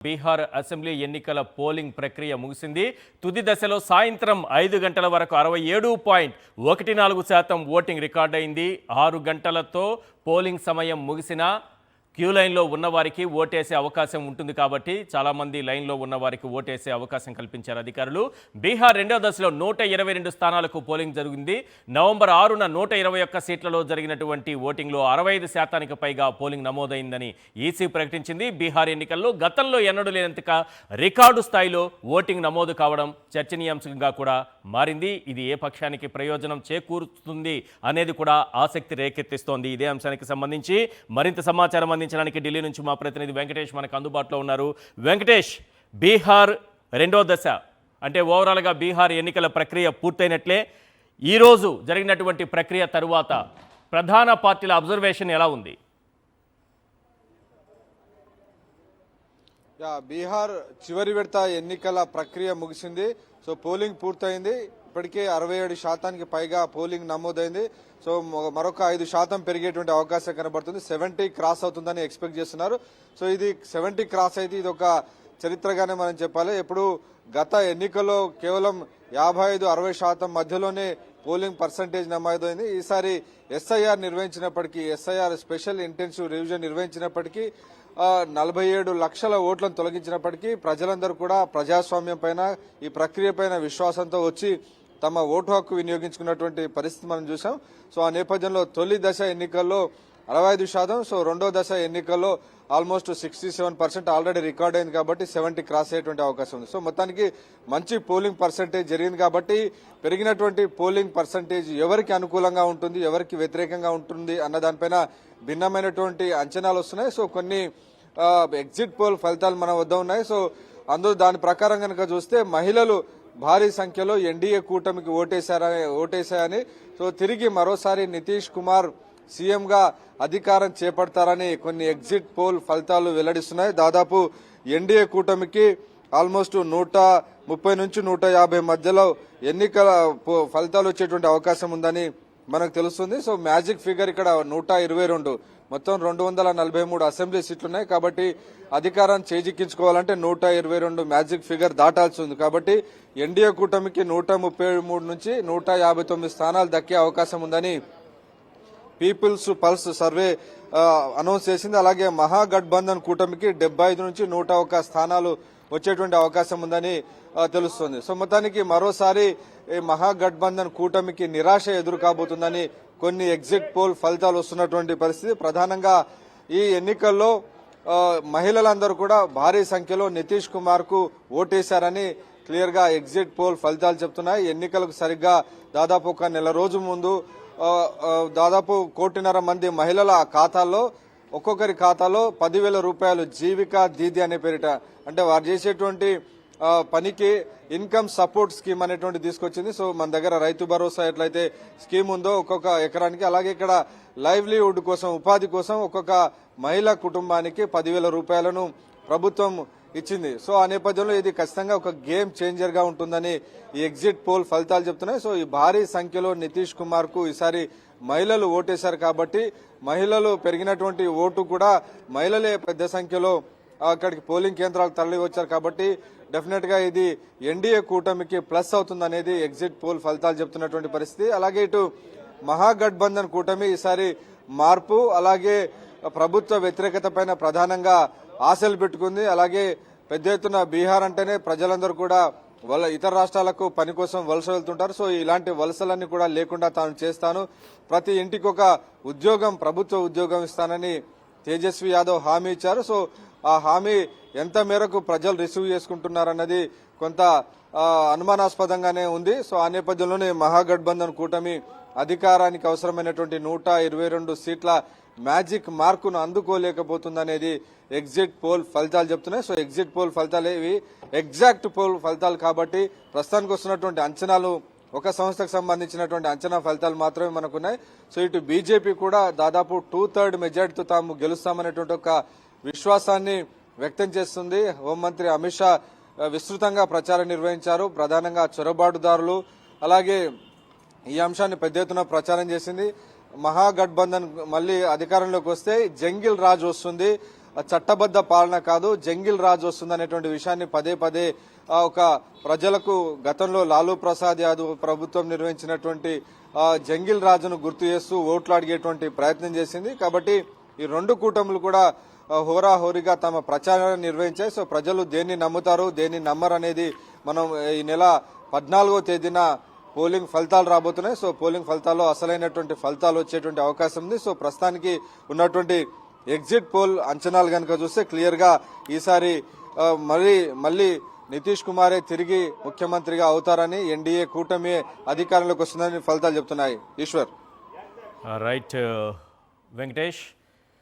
Bihar assembly ఎన్నికల polling ప్రక్రియ ముగిసింది. తుది దశలో సాయంత్రం 5 గంటల వరకు 67.14% ఓటింగ్ రికార్డైంది. 6 గంటలతో పోలింగ్ సమయం ముగిసినా క్యూ లైన్లో ఉన్నవారికి ఓటేసే అవకాశం ఉంటుంది కాబట్టి చాలామంది లైన్లో ఉన్నవారికి ఓటేసే అవకాశం కల్పించారు అధికారులు. బీహార్ రెండో దశలో 122 స్థానాలకు పోలింగ్ జరిగింది. నవంబర్ 6న 121 సీట్లలో జరిగినటువంటి ఓటింగ్లో 65% పైగా పోలింగ్ నమోదైందని ఈసీ ప్రకటించింది. బీహార్ ఎన్నికల్లో గతంలో ఎన్నడూ లేనంతగా రికార్డు స్థాయిలో ఓటింగ్ నమోదు కావడం చర్చనీయాంశంగా కూడా మారింది. ఇది ఏ పక్షానికి ప్రయోజనం చేకూరుతుంది అనేది కూడా ఆసక్తి రేకెత్తిస్తోంది. ఇదే అంశానికి సంబంధించి మరింత సమాచారం అందించడానికి ఢిల్లీ నుంచి మా ప్రతినిధి వెంకటేష్ మనకు అందుబాటులో ఉన్నారు. వెంకటేష్, బీహార్ రెండో దశ అంటే ఓవరాల్గా బీహార్ ఎన్నికల ప్రక్రియ పూర్తయినట్లే. ఈరోజు జరిగినటువంటి ప్రక్రియ తరువాత ప్రధాన పార్టీల అబ్జర్వేషన్ ఎలా ఉంది? బీహార్ చివరి విడత ఎన్నికల ప్రక్రియ ముగిసింది. సో పోలింగ్ పూర్తయింది. ఇప్పటికే 67% పైగా పోలింగ్ నమోదైంది. సో మరొక 5% పెరిగేటువంటి అవకాశం కనబడుతుంది. 70 క్రాస్ అవుతుందని ఎక్స్పెక్ట్ చేస్తున్నారు. సో ఇది 70 క్రాస్ అయితే ఇది ఒక చరిత్రగానే మనం చెప్పాలి. ఎప్పుడు గత ఎన్నికల్లో కేవలం 55-60% మధ్యలోనే పోలింగ్ పర్సంటేజ్ నమోదైంది. ఈసారి ఎస్ఐఆర్ నిర్వహించినప్పటికీ, ఎస్ఐఆర్ స్పెషల్ ఇంటెన్సివ్ రివిజన్ నిర్వహించినప్పటికీ 47 లక్షల ఓట్లను తొలగించినప్పటికీ ప్రజలందరూ కూడా ప్రజాస్వామ్యం పైన, ఈ ప్రక్రియ పైన విశ్వాసంతో వచ్చి తమ ఓటు హక్కు వినియోగించుకున్నటువంటి పరిస్థితి మనం చూసాం. సో ఆ నేపథ్యంలో తొలి దశ ఎన్నికల్లో 65%, సో రెండో దశ ఎన్నికల్లో ఆల్మోస్ట్ 67% ఆల్రెడీ రికార్డ్ అయింది కాబట్టి 70 క్రాస్ అయ్యేటువంటి అవకాశం ఉంది. సో మొత్తానికి మంచి పోలింగ్ పర్సంటేజ్ జరిగింది కాబట్టి పెరిగినటువంటి పోలింగ్ పర్సంటేజ్ ఎవరికి అనుకూలంగా ఉంటుంది, ఎవరికి వ్యతిరేకంగా ఉంటుంది అన్న దానిపైన భిన్నమైనటువంటి అంచనాలు వస్తున్నాయి. సో కొన్ని ఎగ్జిట్ పోల్ ఫలితాలు మన వద్ద ఉన్నాయి. సో అందులో దాని ప్రకారం కనుక చూస్తే మహిళలు భారీ సంఖ్యలో ఎన్డీఏ కూటమికి ఓటేశాయని, సో తిరిగి మరోసారి నితీష్ కుమార్ సీఎంగా అధికారం చేపడతారని కొన్ని ఎగ్జిట్ పోల్ ఫలితాలు వెల్లడిస్తున్నాయి. దాదాపు ఎన్డీఏ కూటమికి ఆల్మోస్ట్ 130 నుంచి 150 మధ్యలో ఎన్నికల ఫలితాలు వచ్చేటువంటి అవకాశం ఉందని మనకు తెలుస్తుంది. సో మ్యాజిక్ ఫిగర్ ఇక్కడ 122, మొత్తం 243 అసెంబ్లీ సీట్లున్నాయి కాబట్టి అధికారాన్ని చేజిక్కించుకోవాలంటే 122 మ్యాజిక్ ఫిగర్ దాటాల్సి ఉంది. కాబట్టి ఎన్డీఏ కూటమికి 133 నుంచి 159 స్థానాలు దక్కే అవకాశం ఉందని పీపుల్స్ పల్స్ సర్వే అనౌన్స్ చేసింది. అలాగే మహాగఠబంధన్ కూటమికి 75 నుంచి 101 స్థానాలు వచ్చేటువంటి అవకాశం ఉందని తెలుస్తుంది. సో మొత్తానికి మరోసారి మహాగఠబంధన్ కూటమికి నిరాశ ఎదురు కాబోతుందని కొన్ని ఎగ్జిట్ పోల్ ఫలితాలు వస్తున్నటువంటి పరిస్థితి. ప్రధానంగా ఈ ఎన్నికల్లో మహిళలందరూ కూడా భారీ సంఖ్యలో నితీష్ కుమార్ కు ఓటేశారని క్లియర్ గా ఎగ్జిట్ పోల్ ఫలితాలు చెప్తున్నాయి. ఎన్నికలకు సరిగ్గా దాదాపు ఒక నెల రోజు ముందు దాదాపు 1.5 మంది మహిళల ఖాతాల్లో, ఒక్కొక్కరి ఖాతాలో 10,000 రూపాయలు జీవికా దీది అనే పేరిట, అంటే వారు చేసేటువంటి పనికి ఇన్కమ్ సపోర్ట్ స్కీమ్ అనేటువంటి తీసుకొచ్చింది. సో మన దగ్గర రైతు భరోసా ఎట్లయితే స్కీమ్ ఉందో ఒక్కొక్క ఎకరానికి, అలాగే ఇక్కడ లైవ్లీహుడ్ కోసం, ఉపాధి కోసం ఒక్కొక్క మహిళా కుటుంబానికి 10,000 రూపాయలను ప్రభుత్వం ఇచ్చింది. సో ఆ నేపథ్యంలో ఇది ఖచ్చితంగా ఒక గేమ్ చేంజర్ గా ఉంటుందని ఈ ఎగ్జిట్ పోల్ ఫలితాలు చెప్తున్నాయి. సో ఈ భారీ సంఖ్యలో నితీష్ కుమార్ కు ఈసారి మహిళలు ఓటేశారు కాబట్టి మహిళలు పెరిగినటువంటి ఓటు కూడా మహిళలే పెద్ద సంఖ్యలో అక్కడికి పోలింగ్ కేంద్రాలకు తరలి వచ్చారు కాబట్టి డెఫినెట్ గా ఇది ఎన్డీఏ కూటమికి ప్లస్ అవుతుందనేది ఎగ్జిట్ పోల్ ఫలితాలు చెప్తున్నటువంటి పరిస్థితి. అలాగే ఇటు మహాగఠబంధన్ కూటమి ఈసారి మార్పు, అలాగే ప్రభుత్వ వ్యతిరేకత పైన ప్రధానంగా ఆశలు పెట్టుకుంది. అలాగే పెద్ద ఎత్తున బీహార్ అంటేనే ప్రజలందరూ కూడా ఇతర రాష్ట్రాలకు పని కోసం వలస వెళ్తుంటారు. సో ఇలాంటి వలసలన్నీ కూడా లేకుండా తాను చేస్తాను, ప్రతి ఇంటికి ఒక ఉద్యోగం, ప్రభుత్వ ఉద్యోగం ఇస్తానని తేజస్వి యాదవ్ హామీ ఇచ్చారు. సో ఆ హామీ ఎంత మేరకు ప్రజలు రిసీవ్ చేసుకుంటున్నారన్నది కొంత అనుమానాస్పదంగానే ఉంది. సో ఆ నేపథ్యంలోనే మహాగఠబంధన్ కూటమి అధికారానికి అవసరమైనటువంటి 122 సీట్ల మ్యాజిక్ మార్కును అందుకోలేకపోతుందనేది ఎగ్జిట్ పోల్ ఫలితాలు చెప్తున్నాయి. సో ఎగ్జిట్ పోల్ ఫలితాలు ఇవి ఎగ్జాక్ట్ పోల్ ఫలితాలు కాబట్టి ప్రస్తుతానికి వస్తున్నటువంటి అంచనాలు ఒక సంస్థకు సంబంధించినటువంటి అంచనా ఫలితాలు మాత్రమే మనకున్నాయి. సో ఇటు బీజేపీ కూడా దాదాపు 2/3 మెజార్టీతో తాము గెలుస్తామనేటువంటి ఒక విశ్వాసాన్ని వ్యక్తం చేస్తుంది. హోంమంత్రి అమిత్ షా విస్తృతంగా ప్రచారం నిర్వహించారు. ప్రధానంగా చొరబాటుదారులు, అలాగే ఈ అంశాన్ని పెద్ద ఎత్తున ప్రచారం చేసింది. మహాగఠబంధన్ మళ్లీ అధికారంలోకి వస్తే జంగిల్ రాజ్ వస్తుంది, చట్టబద్ధ పాలన కాదు, జంగిల్ రాజ్ వస్తుందనేటువంటి విషయాన్ని పదే పదే ఒక ప్రజలకు గతంలో లాలూ ప్రసాద్ యాదవ్ ప్రభుత్వం నిర్వహించినటువంటి జంగిల్ రాజును గుర్తు చేస్తూ ఓట్లు అడిగేటువంటి ప్రయత్నం చేసింది. కాబట్టి ఈ రెండు కూటములు కూడా హోరాహోరీగా తమ ప్రచారాన్ని నిర్వహించాయి. సో ప్రజలు దేన్ని నమ్ముతారు, దేన్ని నమ్మరు అనేది మనం ఈ నెల 14వ తేదీన పోలింగ్ ఫలితాలు రాబోతున్నాయి. సో పోలింగ్ ఫలితాల్లో అసలైనటువంటి ఫలితాలు వచ్చేటువంటి అవకాశం ఉంది. సో ప్రస్తుతానికి ఉన్నటువంటి ఎగ్జిట్ పోల్ అంచనాలు కనుక చూస్తే క్లియర్ గా ఈసారి మళ్ళీ నితీష్ కుమారే తిరిగి ముఖ్యమంత్రిగా అవుతారని, ఎన్డీఏ కూటమి అధికారంలోకి వస్తుందని ఫలితాలు చెప్తున్నాయి. ఈశ్వర్. రైట్ వెంకటేష్.